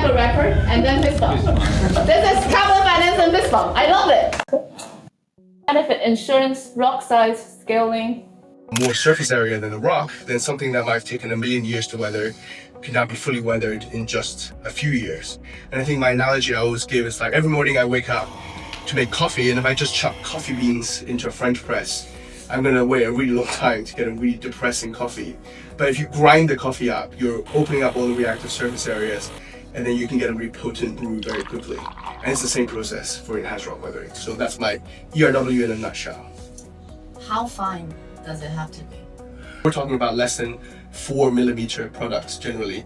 capital wrapper and then fist bump. This is carbon finance and fist bump. I love it. Benefit insurance, rock size, scaling. More surface area than a rock, then something that might have taken 1,000,000 years to weather can now be fully weathered in just a few years. And I think my analogy I always give is like every morning I wake up to make coffee, and if I just chuck coffee beans into a French press, I'm gonna wait a really long time to get a really depressing coffee. But if you grind the coffee up, you're opening up all the reactive surface areas, and then you can get a really potent brew very quickly. And it's the same process for enhanced rock weathering. So that's my ERW in a nutshell. How fine does it have to be? We're talking about less than 4mm products generally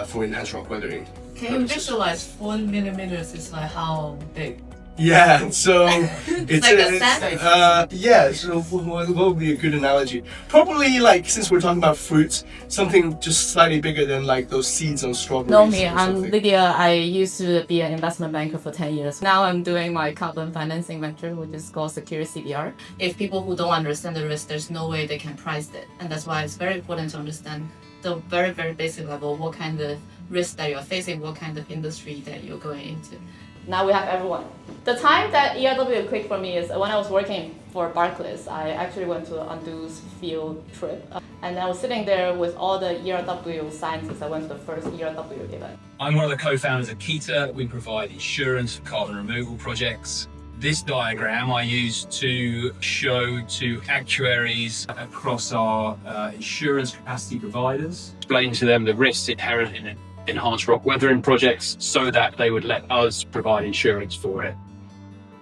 for enhanced rock weathering. Can you visualize 4mm is like how big? Yeah, so it's like a sandwich. Yeah, so what would be a good analogy? Probably like, since we're talking about fruits, something just slightly bigger than like those seeds on strawberries. Know me, or I'm something. Lydia. I used to be an investment banker for 10 years. Now I'm doing my carbon financing venture, which is called Secure CDR. If people who don't understand the risk, there's no way they can price it. And that's why it's very important to understand the very, very basic level, what kind of risk that you're facing, what kind of industry that you're going into. Now we have everyone. The time that ERW clicked for me is when I was working for Barclays. I actually went to Undo's field trip, and I was sitting there with all the ERW scientists. I went to the first ERW event. I'm one of the co-founders of Kita. We provide insurance for carbon removal projects. This diagram I use to show to actuaries across our insurance capacity providers, explain to them the risks inherent in enhanced rock weathering projects so that they would let us provide insurance for it.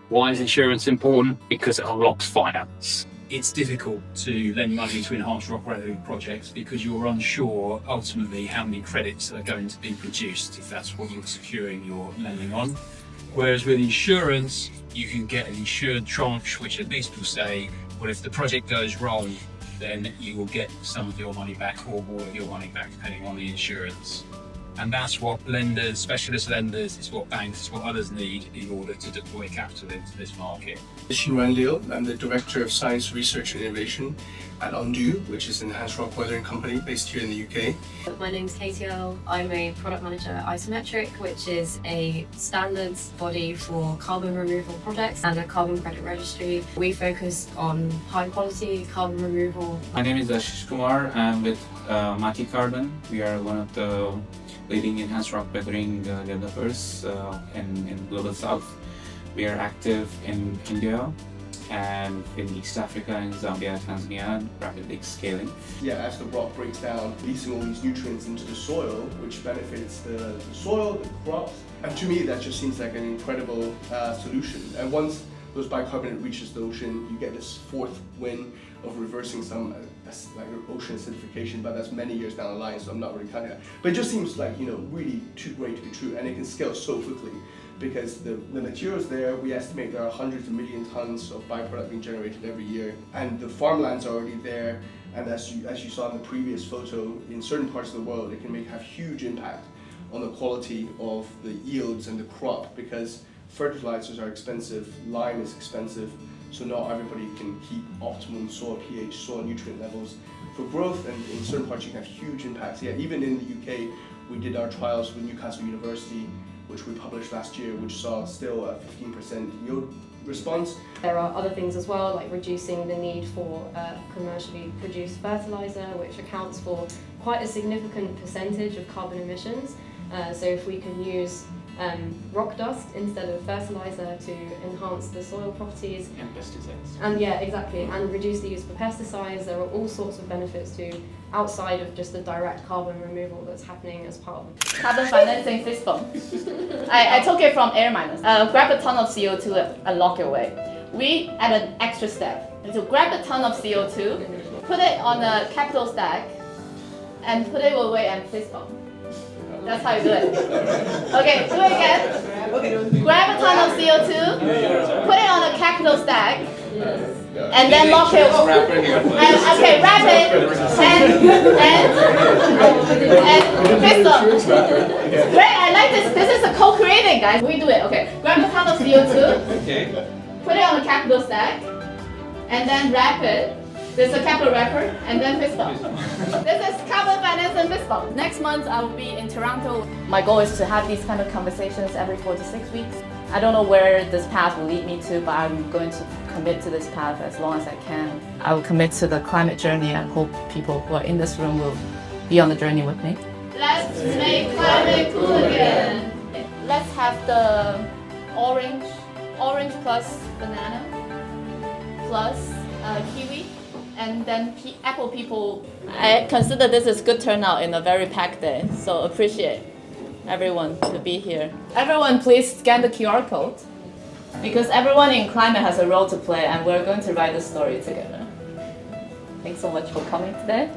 Why is insurance important? Because it unlocks finance. It's difficult to lend money to enhanced rock weathering projects because you're unsure ultimately how many credits are going to be produced if that's what you're securing your lending on. Whereas with insurance, you can get an insured tranche, which at least will say, well, if the project goes wrong, then you will get some of your money back or more of your money back depending on the insurance. And that's what lenders, specialist lenders, is what banks, is what others need in order to deploy capital into this market. Xinran Liu, I'm the Director of Science, Research and Innovation at Undo, which is an enhanced rock weathering company based here in the UK. My name's Katie Earle. I'm a product manager at Isometric, which is a standards body for carbon removal projects and a carbon credit registry. We focus on high quality carbon removal. My name is Ashish Kumar. I'm with Mati Carbon. We are one of the leading enhanced rock weathering developers in Global South. We are active in India and in East Africa, in Zambia, Tanzania, rapidly scaling. Yeah, as the rock breaks down, releasing all these nutrients into the soil, which benefits the soil, the crops. And to me, that just seems like an incredible solution. And once those bicarbonate reaches the ocean, you get this fourth win of reversing some like ocean acidification, but that's many years down the line, so I'm not really counting that. But it just seems like, really too great to be true, and it can scale so quickly because the material's there. We estimate there are hundreds of million tons of byproduct being generated every year, and the farmlands are already there. And as you saw in the previous photo, in certain parts of the world, it can have huge impact on the quality of the yields and the crop, because fertilizers are expensive, lime is expensive, so not everybody can keep optimum soil pH, soil nutrient levels for growth, and in certain parts you can have huge impacts. Yeah, even in the UK, we did our trials with Newcastle University, which we published last year, which saw still a 15% yield response. There are other things as well, like reducing the need for commercially produced fertilizer, which accounts for quite a significant percentage of carbon emissions. So if we can use rock dust instead of fertilizer to enhance the soil properties. And pesticides. And yeah, exactly, and reduce the use of pesticides. There are all sorts of benefits to outside of just the direct carbon removal that's happening as part of the Carbon financing fist bump. I took it from Air Minus. Grab a ton of CO2 and lock it away. We add an extra step. To grab a ton of CO2, put it on a capital stack, and put it away and fist bump. That's how you do it. Okay, do it again. Grab a ton of CO2, put it on a capital stack, and then lock it. Okay, wrap it and fist bump. Great, I like this. This is a co-creating, guys. We do it. Okay, grab a ton of CO2, put it on a capital stack, and then wrap it. There's a capital wrapper, and then fist bump. This is carbon finance and fist bump. stop. Next month I will be in Toronto. My goal is to have these kind of conversations every 4 to 6 weeks. I don't know where this path will lead me to, but I'm going to commit to this path as long as I can. I will commit to the climate journey and hope people who are in this room will be on the journey with me. Let's make climate cool again. Let's have the orange plus banana plus kiwi, and then apple people. I consider this is good turnout in a very packed day, so appreciate everyone to be here. Everyone please scan the QR code, because everyone in climate has a role to play and we're going to write the story together. Thanks so much for coming today.